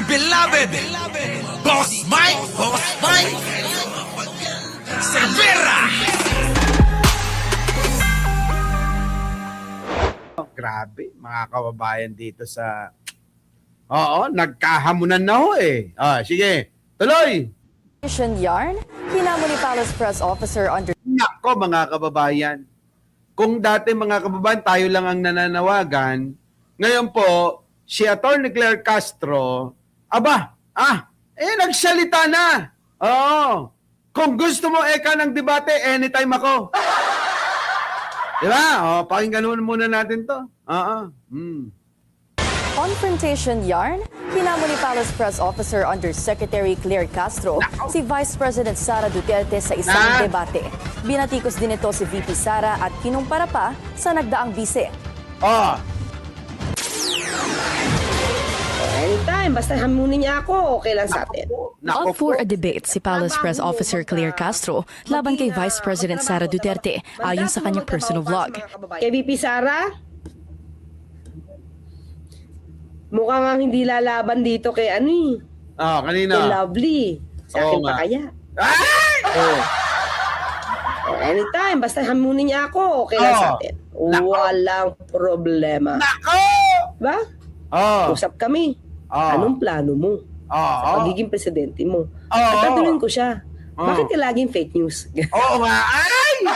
dear beloved, Boss Mike Cervera. Grabe, mga kababayan dito sa... Oo, nagkahamunan na ho eh. Sige, tuloy! Yarn, hinamon ni Palace Press Officer under Nako mga kababayan, kung dati mga kababayan tayo lang ang nananawagan, ngayon po, si Atty. Claire Castro, nagsalita na. Oo. Kung gusto mo eka ng debate, anytime ako. Diba? Pakinggan muna natin to. confrontation yarn, hinamon ni Palace Press Officer Undersecretary Claire Castro si Vice President Sara Duterte sa isang debate. Binatikos din ito si VP Sara at kinumpara pa sa nagdaang bise. Anytime, basta hamunin niya ako, okay lang sa atin. Up for a debate si Palace Press Officer Claire Castro laban kay Vice President Sara Duterte ayon sa kanyang personal vlog. Kay VP Sara, mukhang ang hindi lalaban dito kay Kanina. kay Lovely. Sa akin Oo pa nga. kaya. Ay! Anytime, basta hamunin niya ako, okay lang sa atin. Walang problema. Nako! Ba? Usap kami. Anong plano mo sa pagiging presidente mo? At tatanungin ko siya, bakit ka laging fake news? Oo nga. Ay!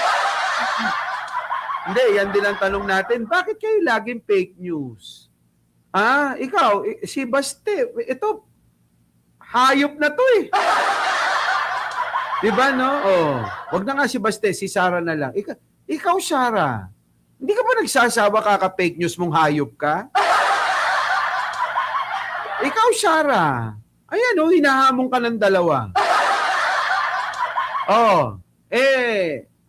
Hindi, yan din ang tanong natin. Bakit kayo laging fake news? Ikaw, si Baste, ito, hayop na to eh. Diba, no? Wag na nga si Baste, si Sara na lang. Ikaw, Sara, hindi ka ba nagsasawa kaka-fake news mong hayop ka? Ikaw, Sara, ayan hinahamon ka ng dalawa.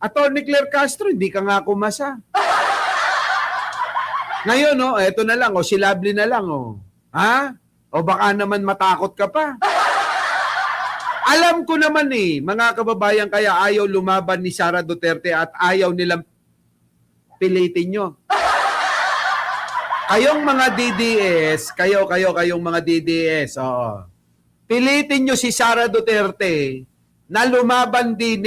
Atty. Claire Castro, hindi ka nga kumasa. Ngayon, eto na lang, si Lovely na lang, O baka naman matakot ka pa. Alam ko naman mga kababayan, kaya ayaw lumaban ni Sara Duterte at ayaw nilang pilitin nyo. Kayong mga DDS, kayong mga DDS, pilitin nyo si Sara Duterte na lumaban din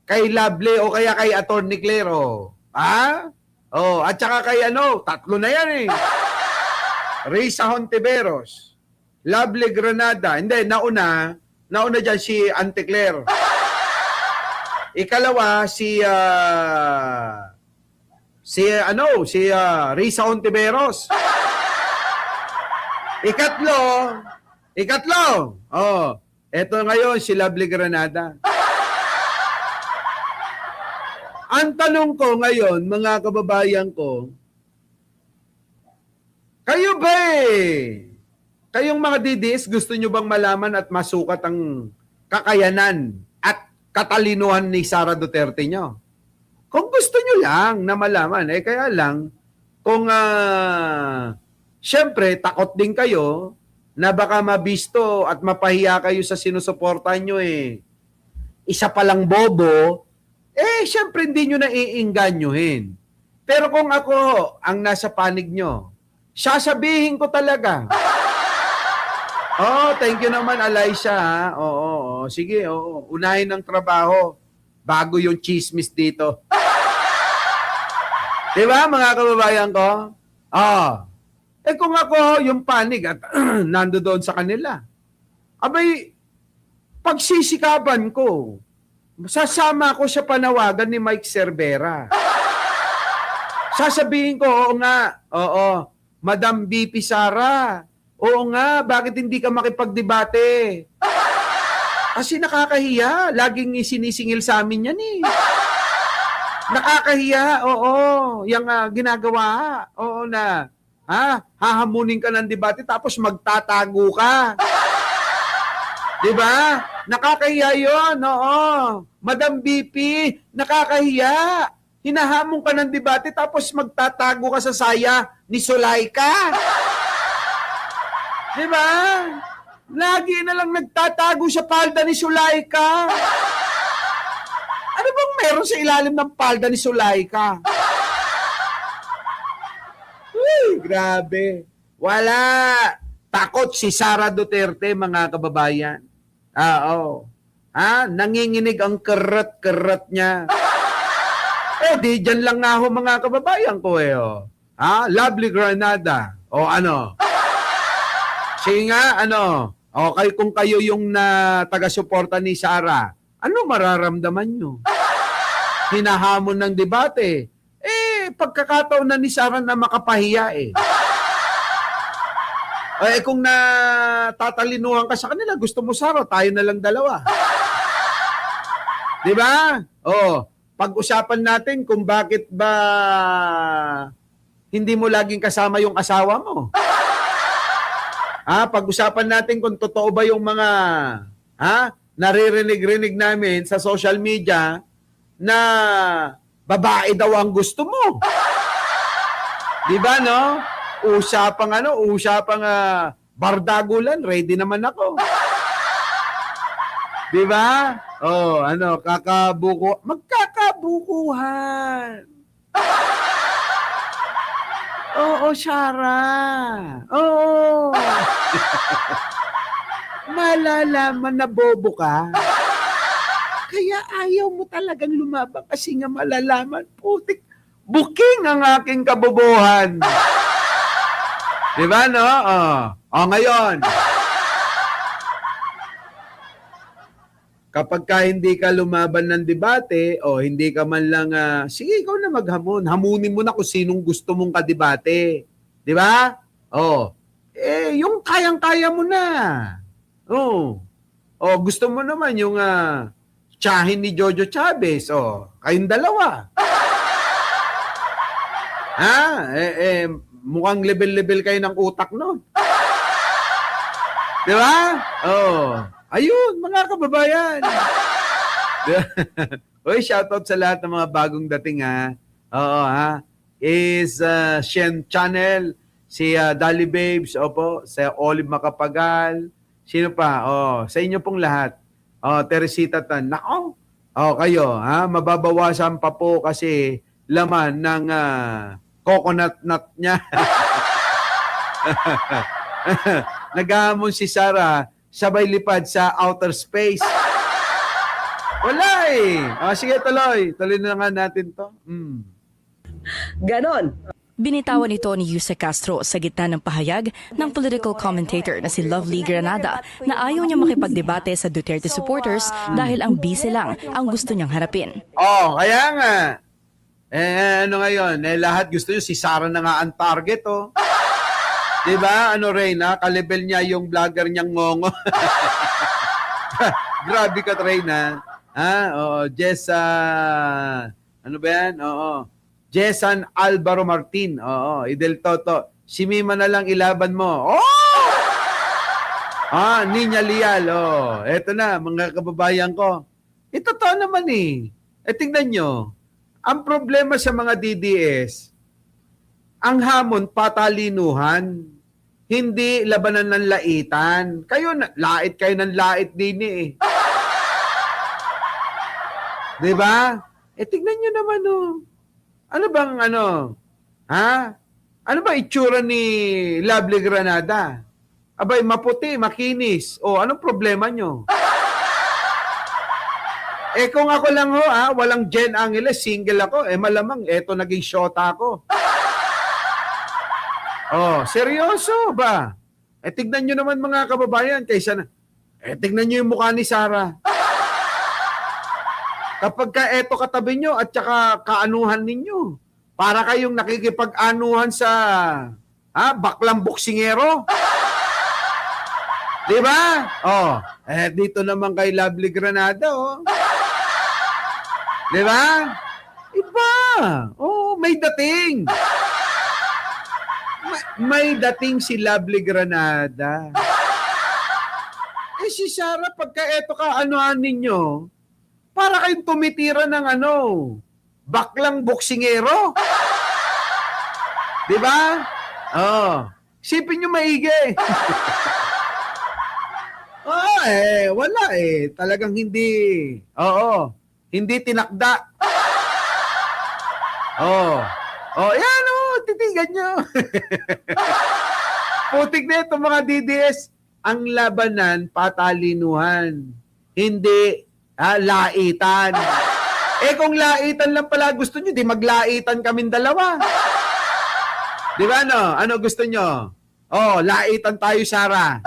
kay Lovely o kaya kay Atty. Claire, at saka kay tatlo na yan Risa Hontiveros, Lovely Granada. Hindi, nauna dyan si Auntie Claire. Ikalawa, si Risa Hontiveros. Ikatlo. Eto ngayon si Lovely Granada. Ang tanong ko ngayon, mga kababayan ko, kayo ba kayong mga DDS, gusto nyo bang malaman at masukat ang kakayanan at katalinuhan ni Sara Duterte nyo? Kung gusto nyo lang na malaman, kaya lang, kung syempre, takot din kayo na baka mabisto at mapahiya kayo sa sinusuportahan nyo isa palang bobo, syempre hindi nyo na iinganyohin. Pero kung ako ang nasa panig nyo, sasabihin ko talaga. Thank you naman, Alyssa. Sige, unahin ang trabaho bago yung chismis dito. Diba, mga kababayan ko? Kung ako yung panig at nando doon sa kanila, pagsisikaban ko, sasama ko sa panawagan ni Mike Cervera. Sasabihin ko, Madam VP Sara, bakit hindi ka makipagdebate? Kasi nakakahiya, laging sinisingil sa amin yan Nakakahiya, yung ginagawa, hahamunin ka ng debate tapos magtatago ka. Diba? Nakakahiya yun, Madam VP, nakakahiya. Hinahamon ka ng debate tapos magtatago ka sa saya ni Sulaika. Diba? Lagi na lang nagtatago sa palda ni Sulaika. Ano bang meron sa ilalim ng palda ni Sulaika? Uy, grabe. Wala. Takot si Sara Duterte, mga kababayan. Oo. Nanginginig ang karat-karat niya. Di dyan lang nga ho, mga kababayan ko oh. Lovely Granada. O ano? Sige nga, ano? Okay, kung kayo yung taga-suporta ni Sara, ano mararamdaman nyo? Hinahamon ng debate. Pagkakataon na ni Sara na makapahiya kung natatalinuhan ka sa kanila, gusto mo Sara, tayo na lang dalawa. Di ba? Pag-usapan natin kung bakit ba hindi mo laging kasama yung asawa mo. Pag-usapan natin kung totoo ba yung mga naririnig-rinig namin sa social media na babae daw ang gusto mo. Di ba, no? Usapang bardagulan, ready naman ako. Di ba? Magkakabukuhan. Oo, Sara. Oo. Malalaman na bobo ka. Kaya ayaw mo talagang lumabang kasi nga malalaman, putik, buking ang aking kabobohan. Di ba, no? Ngayon, kapag ka hindi ka lumaban ng debate, hindi ka man lang, sige, ikaw na maghamon. Hamunin mo na kung sinong gusto mong kadebate. Di ba? Yung kayang-kaya mo na. Gusto mo naman yung tsahin ni Jojo Chavez. Kayong dalawa. Mukhang level-level kayo ng utak nun. Di ba? Ayun, mga kababayan. Uy, shoutout sa lahat ng mga bagong dating Is Shen Channel, si Dali Babes, sa Olive Macapagal. Sino pa? Sa inyo pong lahat. Teresita Tan. Nako. Kayo, mababawasan pa po kasi laman ng coconut nut niya. Naghahamon si Sara, sabay lipad sa outer space. Wala sige, tuloy. Tuloy na nga natin to. Ganon. Binitawan ito ni Yuse Castro sa gitna ng pahayag ng political commentator na si Lovely Granada na ayaw niya makipagdebate sa Duterte supporters dahil ang bise lang ang gusto niyang harapin. Kaya nga. Ano ngayon? Lahat gusto niyo si Sara na nga ang target, Diba? Reyna? Kalibel niya yung vlogger niyang ngongo. Grabe ka, Reyna. Jessa, ano ba yan? Jessan Alvaro Martin. Idel Toto. Si Mima na lang ilaban mo. Ninya Lial. Eto na, mga kababayan ko. Totoo naman tingnan nyo. Ang problema sa mga DDS, ang hamon, patalinuhan. Hindi labanan ng laitan. Lait kayo ng lait din Diba? Tingnan nyo naman Ano bang Ano ba itsura ni Lovely Granada? Abay, maputi, makinis. Anong problema nyo? Kung ako lang walang Jen Angeles, single ako, malamang eto naging shota ko. Seryoso ba? Tignan nyo naman mga kababayan, kaysa na, tignan nyo yung mukha ni Sara. Kapag ka eto katabi nyo at saka kaanuhan ninyo, para kayong nakikipag-anuhan sa baklang boksingero. Di ba? Dito naman kay Lovely Granada, Di ba? Iba. May dating. May dating si Lovely Granada. Si Sara, pagka eto kaanuhan ninyo, para kayong tumitira ng baklang boksingero. Di ba? Sipin nyo maigi. Wala Talagang hindi. Hindi tinakda. Yan titigan nyo. Putik na ito mga DDS. Ang labanan, patalinuhan. Hindi laitan. Kung laitan lang pala gusto nyo, di maglaitan kaming dalawa. Di ba no? Ano gusto nyo? Laitan tayo, Sara.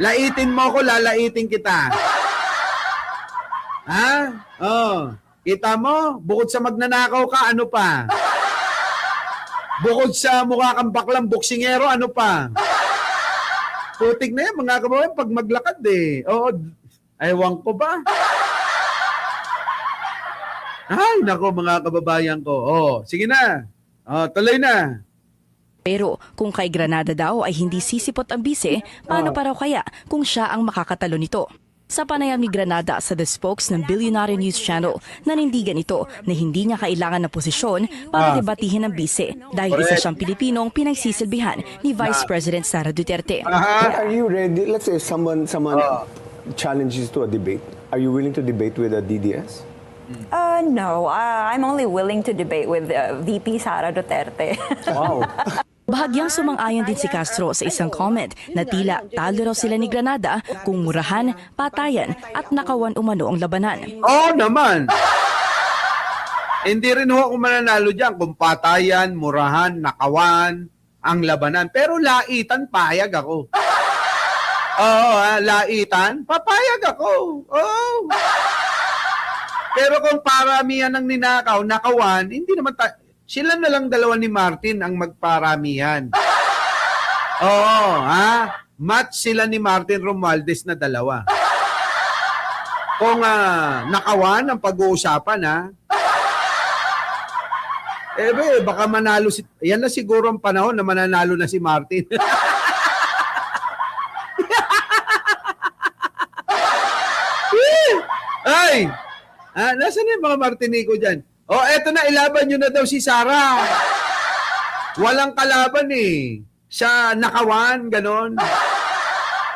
Laitin mo ko, lalaitin kita. Ha? Kita mo? Bukod sa magnanakaw ka, ano pa? Bukod sa mukha kang baklang boksingero, ano pa? Putik na yan, mga kababayan, pag maglakad ewan ko ba? Ay, nako mga kababayan ko. Sige na. Tuloy na. Pero kung kay Granada daw ay hindi sisipot ang bise, paano pa raw kaya kung siya ang makakatalo nito? Sa panayam ni Granada sa The Spokes ng Billionaire News Channel, nanindigan ito na hindi niya kailangan ng posisyon para debatihin ang bise dahil isa siyang Pilipinong pinagsisilbihan ni Vice President Sara Duterte. But are you ready? Let's say someone challenges to a debate. Are you willing to debate with a DDS? No, I'm only willing to debate with VP Sara Duterte. Wow. Bahagyang sumang-ayon din si Castro sa isang comment na tila talo raw sila ni Granada kung murahan, patayan at nakawan umano ang labanan. Naman. Hindi rin ako mananalo dyan kung patayan, murahan, nakawan, ang labanan. Pero laitan, payag ako. Laitan, papayag ako. Pero kung paramihan ng ninakaw, nakawan, hindi naman sila na lang dalawa ni Martin ang magparamihan. Match sila ni Martin Romualdez na dalawa. Kung nakawan ang pag-uusapan, baka manalo yan na siguro ang panahon na mananalo na si Martin. Ay! Nasaan yung mga Martinico dyan? Eto na, ilaban nyo na daw si Sara. Walang kalaban Sa nakawan, ganon.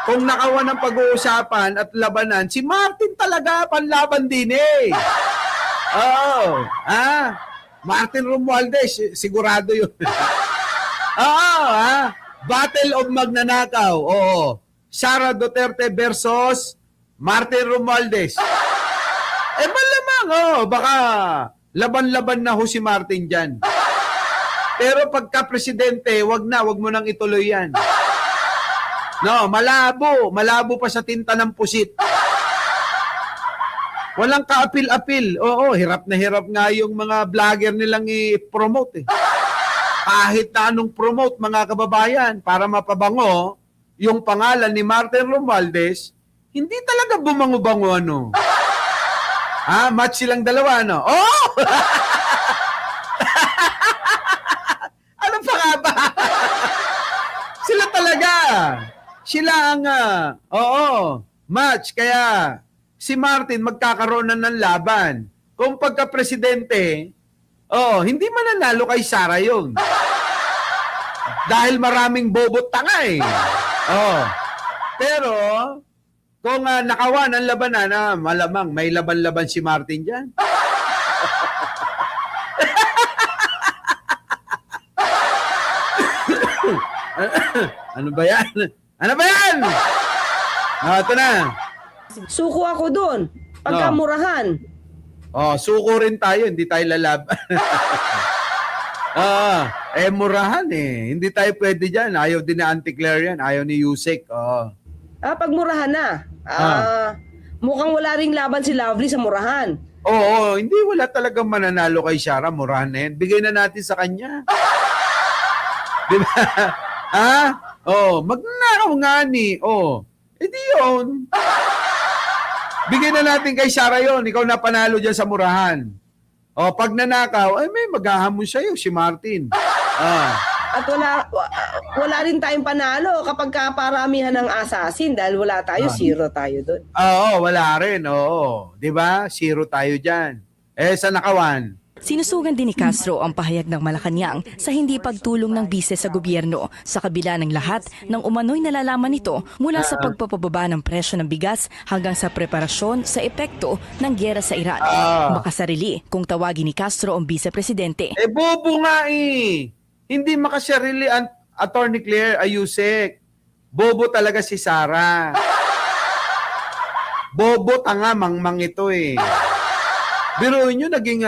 Kung nakawan ang pag-uusapan at labanan, si Martin talaga panlaban din Martin Romualdez, sigurado yun. Battle of magnanakaw. Sara Duterte versus Martin Romualdez. Malamang, baka laban-laban na ho si Martin dyan. Pero pagka presidente, wag mo nang ituloy yan. No, malabo pa sa tinta ng pusit. Walang kaapil-apil. Hirap na hirap nga yung mga vlogger nilang i-promote Kahit na anong promote, mga kababayan, para mapabango yung pangalan ni Martin Romualdez, hindi talaga bumango-bango match silang dalawa, Ano pa nga ba? Sila talaga. Sila ang, match. Kaya, si Martin magkakaroon na ng laban. Kung pagka-presidente, hindi mananalo kay Sara yun. Dahil maraming bobot tanga Pero, kung nakawan ang labanan, malamang may laban-laban si Martin dyan. Ano ba yan? Ito na. Suko ako doon. Pagkamurahan. Suko rin tayo, hindi tayo lalaban. Murahan Hindi tayo pwede dyan. Ayaw din ni Auntie Claire yan. Ayaw ni Yusek. Pagmurahan na. Mukhang wala ring laban si Lovely sa murahan. Hindi wala talagang mananalo kay Sara. Murahan na yan. Bigay na natin sa kanya. Diba? Magnanakaw nga Edi yun. Bigay na natin kay Sara yun. Ikaw na panalo dyan sa murahan. Pag nanakaw, may maghahamon sa'yo, si Martin. At wala rin tayong panalo kapag kaparamihan ng assassin dahil wala tayo, zero tayo doon. Wala rin. Diba? Zero tayo dyan. Sa nakawan. Sinusugan din ni Castro ang pahayag ng Malacanang sa hindi pagtulong ng bise sa gobyerno sa kabila ng lahat ng umano'y nalalaman nito mula sa pagpapababa ng presyo ng bigas hanggang sa preparasyon sa epekto ng gyera sa Iran. Makasarili kung tawagin ni Castro ang vice-presidente. Bobo nga Hindi makasarili Attorney Claire Ayusek, bobo talaga si Sara. Bobo, tanga, mangmang ito eh. Biruin nyo, naging,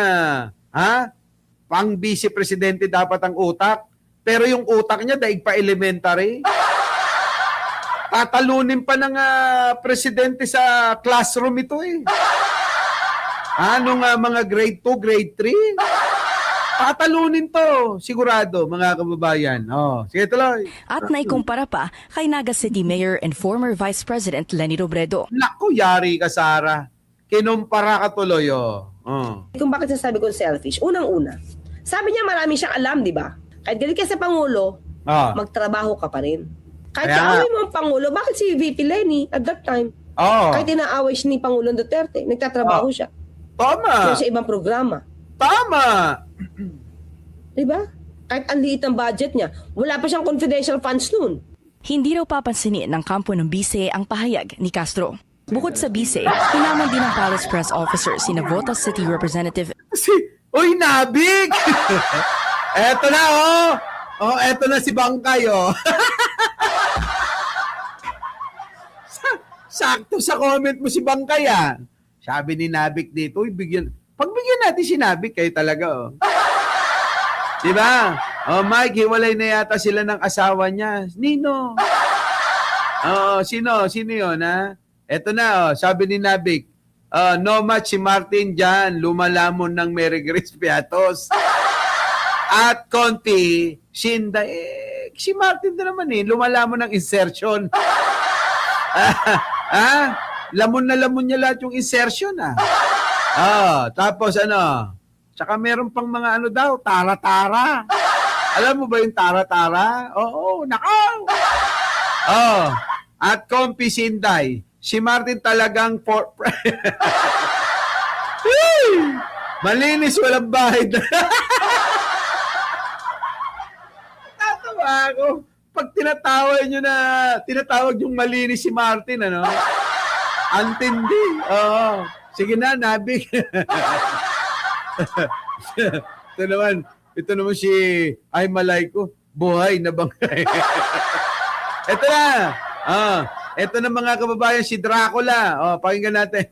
pang vice presidente dapat ang utak. Pero yung utak niya, daig pa elementary. Tatalunin pa ng presidente sa classroom ito eh. Nung mga grade 2, grade 3. Tatalunin to, sigurado, mga kababayan. Sige tuloy. At naikumpara pa kay Naga City Mayor and former Vice President Leni Robredo. Naku, yari ka, Sara. Kinumpara ka tuloy, Kung bakit sasabi ko selfish, unang-una, sabi niya marami siyang alam, di ba? Kahit galit ka sa Pangulo, magtrabaho ka pa rin. Kahit kaaway mo ang Pangulo, bakit si VP Leni at that time? Kahit inaaway siya ni Pangulong Duterte, nagtatrabaho siya. Tama. Sa ibang programa. Tama. Diba? Kahit ang liit ng budget niya, wala pa siyang confidential funds noon. Hindi raw papansinin ng kampo ng bise ang pahayag ni Castro. Bukod sa bise, hinaman din ng Palace Press Officer si Navotas City Representative Uy, Nabig! Eto na, eto na si Bangkay, Sakto sa comment mo si Bangkay, Sabi ni Nabik dito, pagbigyan natin si Nabik, kayo talaga, Diba? Mike, hiwalay na yata sila ng asawa niya. Nino? Sino yun, Eto na, sabi ni Nabik, no match si Martin dyan, lumalamon ng Mary Grace Piatos. At konti, Shinda, si Martin na naman lumalamon ng insertion. Lamon na lamon niya lahat yung insertion, tapos tsaka meron pang mga tara-tara. Alam mo ba yung tara-tara? Oo, nakaw! At Kompi Sinday, si Martin talagang malinis, walang bahay. Tatawa ako. Pag tinatawag yung malinis si Martin, antindi. Sige na, Nabik. Ito naman si Ay Malay ko, buhay na bangkay. Ito na. Ito na mga kababayan, si Dracula. Pakinggan natin.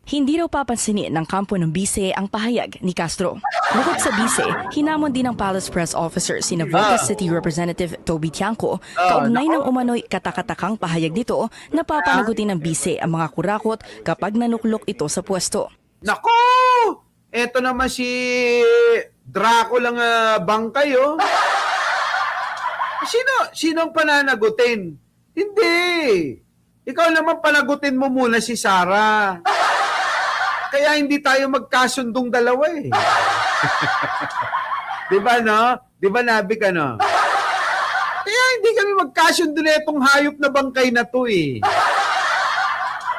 Hindi raw papansinin ng kampo ng bise ang pahayag ni Castro. Bukod sa bise, hinamon din ng Palace Press Officer si Navotas City Representative Toby Tiangco kaugnay ng umano'y katakatakang pahayag nito na papanagutin ng bise ang mga kurakot kapag nanuklok ito sa pwesto. Nako! Eto naman si Dracula ng bangkay, Sino ang pananagutin? Hindi. Ikaw naman panagutin mo muna si Sara. Kaya hindi tayo magkasundong dalawa eh. Di ba, Di ba, Nabi ka, Kaya hindi kami magkasundo na itong hayop na bangkay na to eh.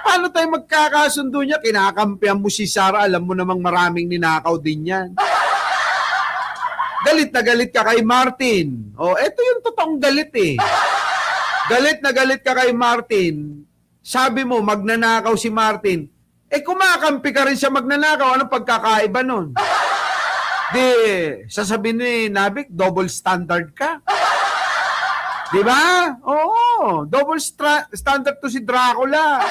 Paano tayo magkakasundo niya? Kinakampihan mo si Sara, alam mo namang maraming ninakaw din yan. Galit na galit ka kay Martin. Eto yung totoong galit eh. Galit na galit ka kay Martin. Sabi mo, magnanakaw si Martin. Kumakampi ka rin siya magnanakaw. Anong pagkakaiba nun? Di, sasabihin ni Nabik, double standard ka. Di ba? Oo, double standard to si Dracula.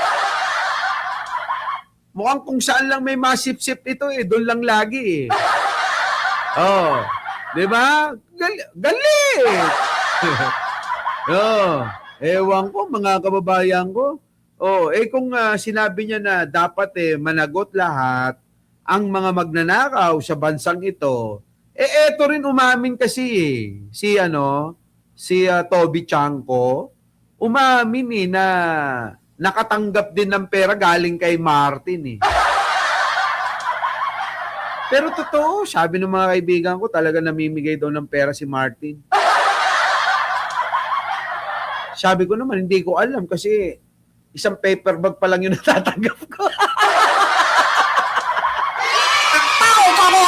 Mukhang kung saan lang may masip-sip ito doon lang lagi Di ba? Galit! Ewan ko, mga kababayan ko. Kung sinabi niya na dapat managot lahat ang mga magnanakaw sa bansang ito, eto rin umamin kasi si Toby Tiangco, umamin na nakatanggap din ng pera galing kay Martin Pero totoo, sabi ng mga kaibigan ko, talaga namimigay daw ng pera si Martin. Sabi ko naman, hindi ko alam kasi isang paper bag pa lang yung natatanggap ko. Tao ka mo!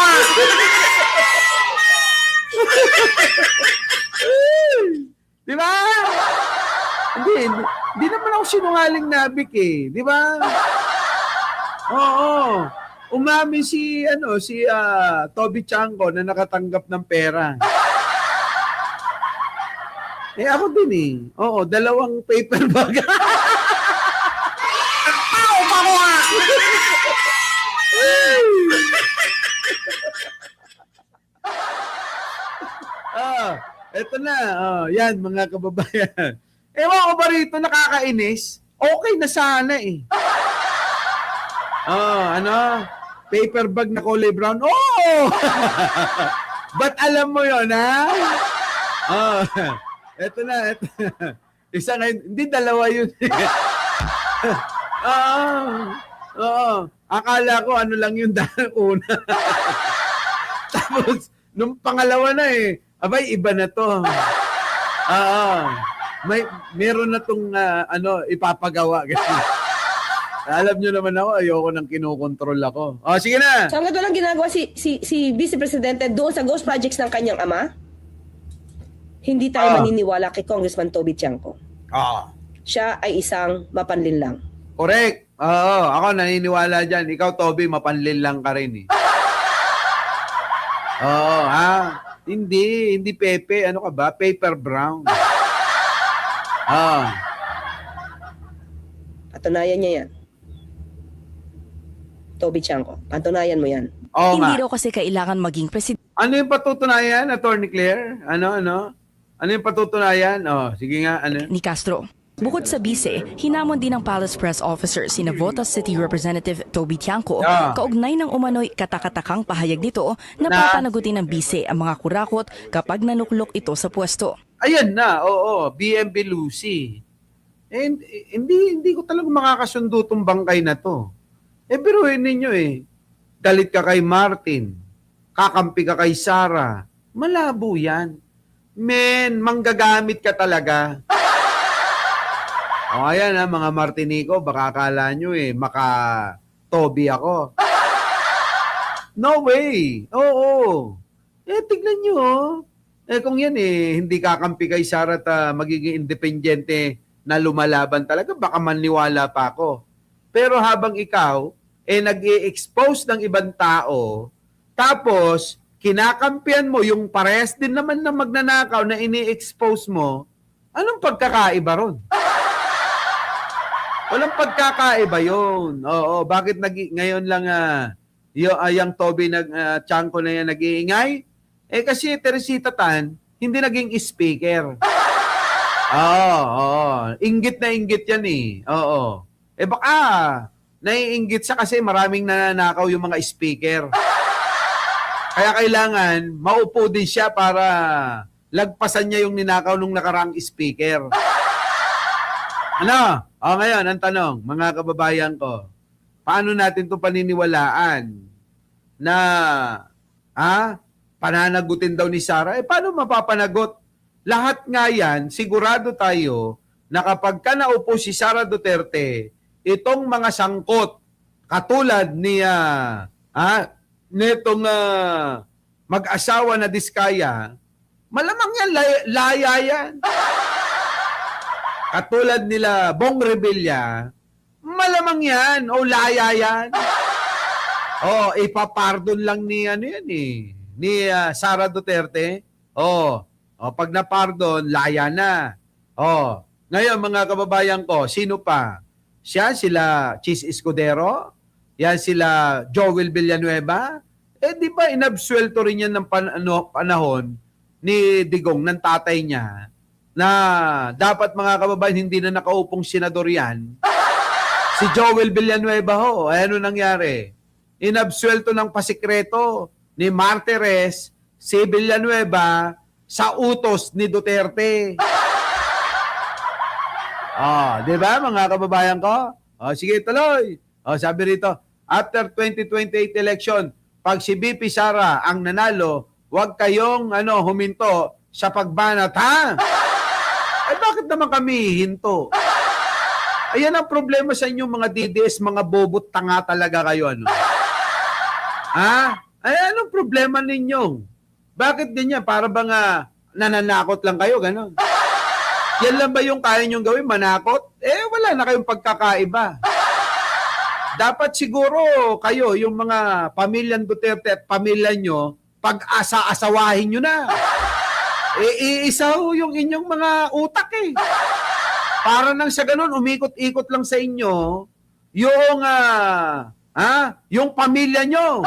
Di ba? Hindi naman ako sinungaling, Nabik Di ba? Oo. Umamin si Toby Tiangco na nakatanggap ng pera. Ako din eh. Oo, 2 paper bag. Eto na. Yan, mga kababayan. Ewan ko ba rito, nakakainis? Okay na sana eh. Paper bag na kulay brown. Oh! Ba't alam mo yon ha? Eto na. Isa ngayon, hindi 2 yun. Akala ko ano lang yung una. Tapos, nung pangalawa na eh, abay, iba na to. Meron na tong ipapagawa. Alam nyo naman ako, ayoko nang kinokontrol ako. Sige na. So hanggang walang ginagawa si Vice Presidente doon sa ghost projects ng kanyang ama, hindi tayo maniniwala kay Congressman Toby Tiangco. Siya ay isang mapanlinlang. Correct. Ako naniniwala dyan. Ikaw, Toby, mapanlinlang ka rin eh. Hindi Pepe. Ano ka ba? Paper brown. Patunayan niya yan. Toby Tiangco, patunayan mo yan. Hindi raw kasi kailangan maging presidente Ano yung patutunayan, Attorney Claire? Ano yung patutunayan? Sige nga, ano? ni Castro. Bukod sa bise, hinamon din ng Palace Press Officer si Navotas City Representative Toby Tiangco kaugnay ng umano'y katakatakang pahayag nito na papanagutin ng bise ang mga kurakot kapag nanuklok ito sa pwesto. Ayan na, BMB Lucy. Hindi ko talaga makakasundo tong bangkay na to. Biruin ninyo galit ka kay Martin, kakampi ka kay Sara, malabo yan. Men, manggagamit ka talaga. Ayan mga Martinico, baka akala nyo maka-Toby ako. No way. Tignan nyo. Kung yan hindi kakampi kay Sara at magiging independyente na lumalaban talaga, baka maniwala pa ako. Pero habang ikaw, nag-i-expose ng ibang tao, tapos, kinakampihan mo yung parehas din naman na magnanakaw na ini-expose mo, anong pagkakaiba ron? Walang pagkakaiba yun. Bakit ngayon lang yung Toby Tiangco na yan nag-iingay? Kasi Teresita Tan, hindi naging speaker. Inggit na inggit yan baka naiinggit siya kasi maraming nananakaw yung mga speaker. Kaya kailangan maupo din siya para lagpasan niya yung ninakaw nung nakaraang speaker. Ngayon, ang tanong, mga kababayan ko, paano natin ito paniniwalaan na pananagutin daw ni Sara? Paano mapapanagot? Lahat nga yan, sigurado tayo na kapag ka naupo si Sara Duterte, itong mga sangkot, katulad ni netong mag-asawa na Diskaya, malamang yan, laya yan. Katulad nila Bong Revilla, malamang yan, laya yan. Ipapardon lang ni ni Sara Duterte. Pag napardon, laya na. Ngayon mga kababayan ko, sino pa? Sila Chis Escudero, yan sila Joel Villanueva. Di ba inabsuelto rin yan ng panahon ni Digong, ng tatay niya, na dapat mga kababayan hindi na nakaupong senador yan. Si Joel Villanueva ano nangyari? Inabsuelto ng pasikreto ni Martires si Villanueva sa utos ni Duterte. Di ba mga kababayan ko? Sige, tuloy. Sabi rito, after 2028 election, pag si BP Sara ang nanalo, huwag kayong huminto sa pagbanat, ha? Bakit naman kami hinto? Ayan ang problema sa inyong mga DDS, mga bobot tanga talaga kayo, anong problema ninyo? Bakit ganyan? Para bang nananakot lang kayo, gano'n? Yan lang ba yung kaya nyong gawin? Manakot? Wala na kayong pagkakaiba. Dapat siguro kayo, yung mga pamilyang Duterte at pamilya nyo, pag-asa-asawahin nyo na. Iisa ho yung inyong mga utak eh. Para nang sa ganun, umikot-ikot lang sa inyo yung, yung pamilya nyo.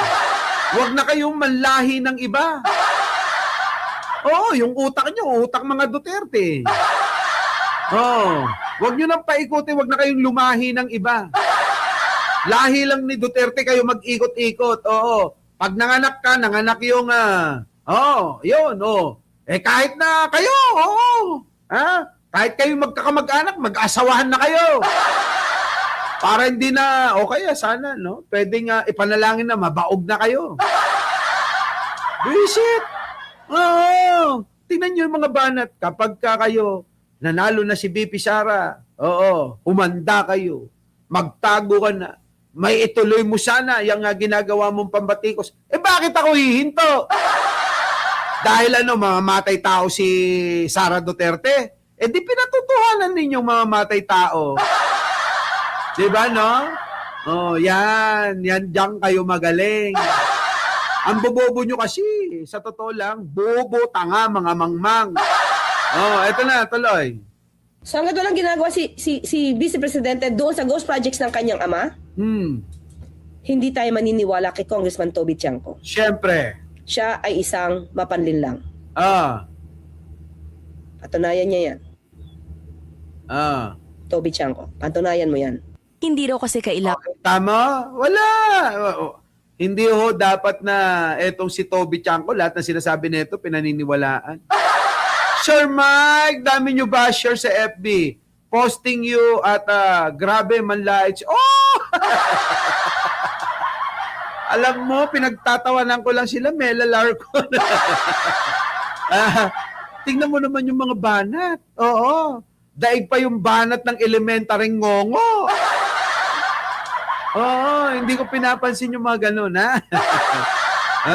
Huwag na kayong manlahi ng iba. Oo, yung utak nyo, utak mga Duterte. Oo, huwag nyo nang paikutin, huwag na kayong lumahi ng iba. Lahi lang ni Duterte kayo mag-ikot-ikot. Oo, pag nanganak ka, nanganak yung, yun, kahit na kayo, kahit kayo magkakamag-anak, mag-asawahan na kayo. Para hindi na, kaya sana, no? Pwedeng ipanalangin na mabaog na kayo. Visit! Oo! Tingnan nyo yung mga banat. Kapag kayo, nanalo na si BP Sara, humanda kayo. Magtago ka na. May ituloy mo sana yung ginagawa mong pambatikos. Bakit ako hihinto? Dahil mamamatay tao si Sara Duterte? Di pinatutuhanan ninyong mamamatay tao. Diba, no? Yan diyan kayo magaling. Ang bobobo nyo kasi, sa totoo lang, bobo, tanga, mga mangmang. Eto na, tuloy. So hanggang walang ginagawa si Vice Presidente doon sa ghost projects ng kanyang ama, hindi tayo maniniwala kay Congressman Toby Tiangco. Siyempre. Siya ay isang mapanlinlang. Patunayan niya yan. Toby Tiangco, patunayan mo yan. Hindi raw kasi kailangan Tama? Wala. Hindi ho dapat na etong si Toby Tiangco, lahat ng sinasabi nito, pinaniniwalaan. Sir Mike, dami nyo ba share sa FB? Posting you at grabe manlait. Alam mo, pinagtatawanan ko lang sila, Mela Larcon. Tingnan mo naman yung mga banat. Oo. Daig pa yung banat ng elementary ngongo. Hindi ko pinapansin yung mga ganun, ha?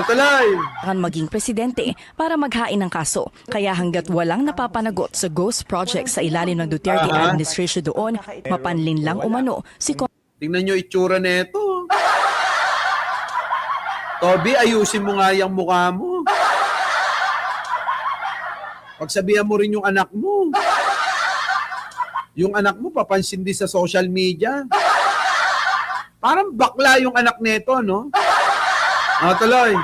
Tuloy. maging presidente para maghain ng kaso. Kaya hanggat walang napapanagot sa ghost project sa ilalim ng Duterte administration doon, mapanlinlang umano si Tingnan nyo itsura nito. Toby, ayusin mo nga yung mukha mo. Pagsabihan mo rin yung anak mo. Yung anak mo, papansin din sa social media. Parang bakla yung anak nito, no? Tuloy.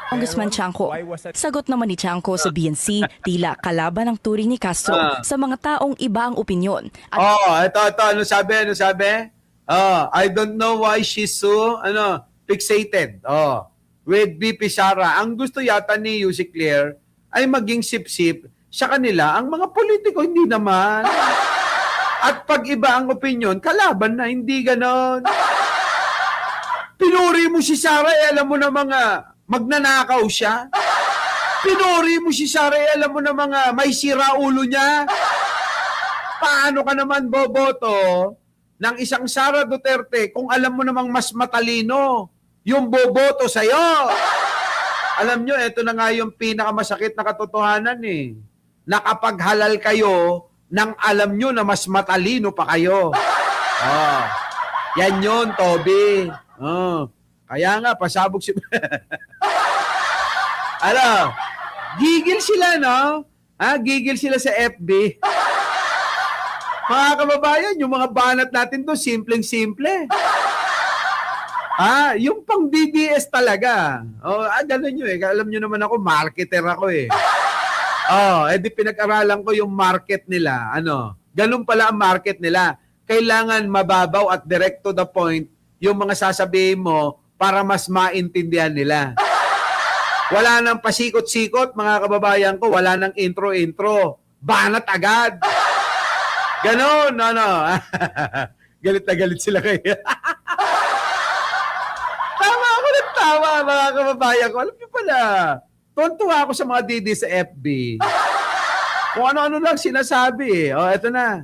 Congressman Tiangco. Sagot naman ni Tiangco sa BNC, tila kalaban ng turing ni Castro sa mga taong iba ang opinyon. At Ito. Ano sabi? I don't know why she's so, fixated. With BP Sara. Ang gusto yata ni Yussi Claire ay maging sip-sip sa kanila. Ang mga politiko, hindi naman. At pag iba ang opinyon, kalaban na, hindi ganon. Pinuri mo si Sara, alam mo na mga magnanakaw siya. Pinuri mo si Sara, alam mo na mga may sira ulo niya. Paano ka naman boboto ng isang Sara Duterte kung alam mo namang mas matalino yung boboto sa'yo? Alam nyo, ito na nga yung pinakamasakit na katotohanan eh. Nakapaghalal kayo nang alam nyo na mas matalino pa kayo. Yan yun, Toby. Kaya nga, pasabog si... Gigil sila, no? Gigil sila sa FB. Mga kababayan, yung mga banat natin doon, simpleng-simple. Yung pang DDS talaga. Ganun yun eh. Alam nyo naman ako, marketer ako eh. Di pinag-aralan ko yung market nila. Ganun pala ang market nila. Kailangan mababaw at direct to the point yung mga sasabihin mo para mas maintindihan nila. Wala nang pasikot-sikot, mga kababayan ko. Wala nang intro-intro. Banat agad. Ganon, galit na galit sila kayo. Tama ako ng tama, mga kababayan ko. Alam niyo pala, tuwan-tuwa ako sa mga DD sa FB. Kung ano-ano lang sinasabi. Eto na.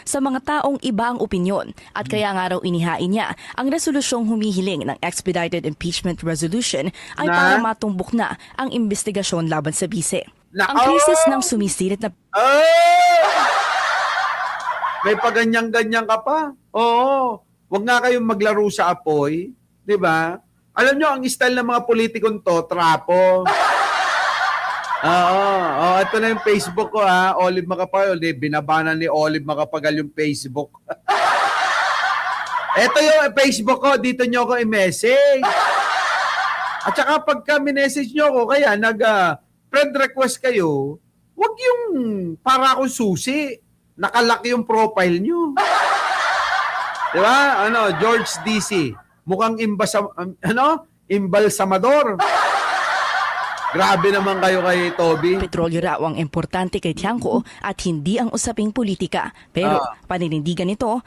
Sa mga taong iba ang opinyon at kaya nga raw inihain niya ang resolusyong humihiling ng expedited impeachment resolution ay para matumbok na ang investigasyon laban sa bise. Ang krisis ng sumisirit na... May paganyan-ganyan ka pa. Oo. Huwag nga kayong maglaro sa apoy. Diba? Alam nyo, ang style ng mga politikon to, trapo. Ito na yung Facebook ko ha. Olive Macapagal. Binabana ni Olive Macapagal yung Facebook. Ito yung Facebook ko. Dito nyo ako i-message. At saka pagka minessage nyo ako, kaya friend request kayo, wag yung para akong susi. Nakalaki yung profile nyo. Diba? George DC. Mukhang imbalsamador. Grabe naman kayo kay Toby. Petrolyo raw ang importante kay Tiangco at hindi ang usaping politika. Pero paninindigan nito,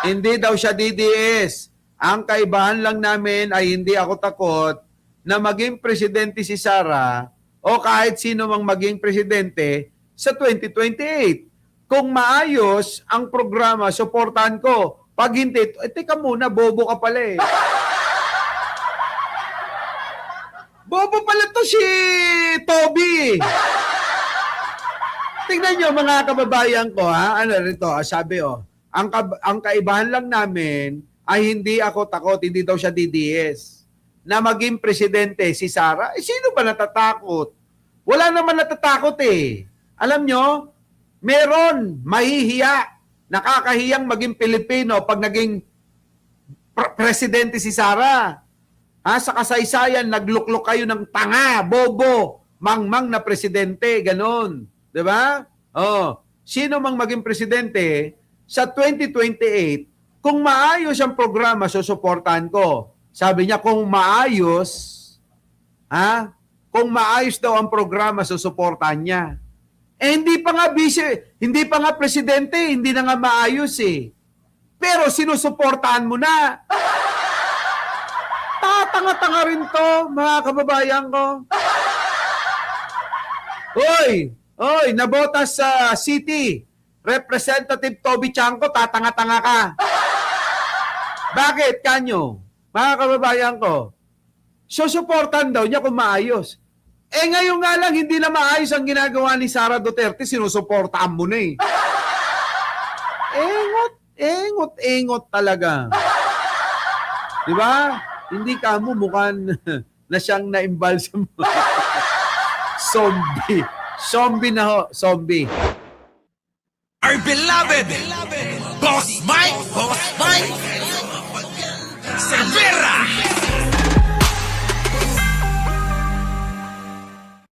Hindi daw siya DDS. Ang kaibahan lang namin ay hindi ako takot na maging presidente si Sara o kahit sino mang maging presidente sa 2028. Kung maayos ang programa, suportahan ko. Pag hindi, teka muna, bobo ka pala eh. Bobo pala to si Toby. Tingnan nyo mga kababayan ko ha. Sabi ang kaibahan lang namin ay hindi ako takot, hindi daw siya DDS. Na maging presidente si Sara. Sino ba natatakot? Wala naman natatakot eh. Alam nyo, meron mahihiya. Nakakahiyang maging Pilipino pag naging presidente si Sara. Sa kasaysayan, nagluklok kayo ng tanga, bobo, mangmang na presidente, ganon. Diba? Sino mang maging presidente, sa 2028, kung maayos ang programa, susuportahan ko. Sabi niya, kung maayos, kung maayos daw ang programa, susuportahan niya. Hindi pa nga hindi pa nga presidente, hindi na nga maayos eh. Pero sinusuportahan mo na. Tatanga-tanga rin to, mga kababayan ko. Oy, nabotas sa city. Representative Toby Tiangco, tatanga-tanga ka. Bakit, kanyo? Mga kababayan ko, susuportahan daw niya kung maayos. Ngayon nga lang, hindi na maayos ang ginagawa ni Sara Duterte, sinusuportahan mo na eh. Engot talaga. Diba? Hindi ka mo mukhang na siyang na-imbalsam. Zombie. Zombie na ho. Zombie. Our beloved Boss Mike Cervera.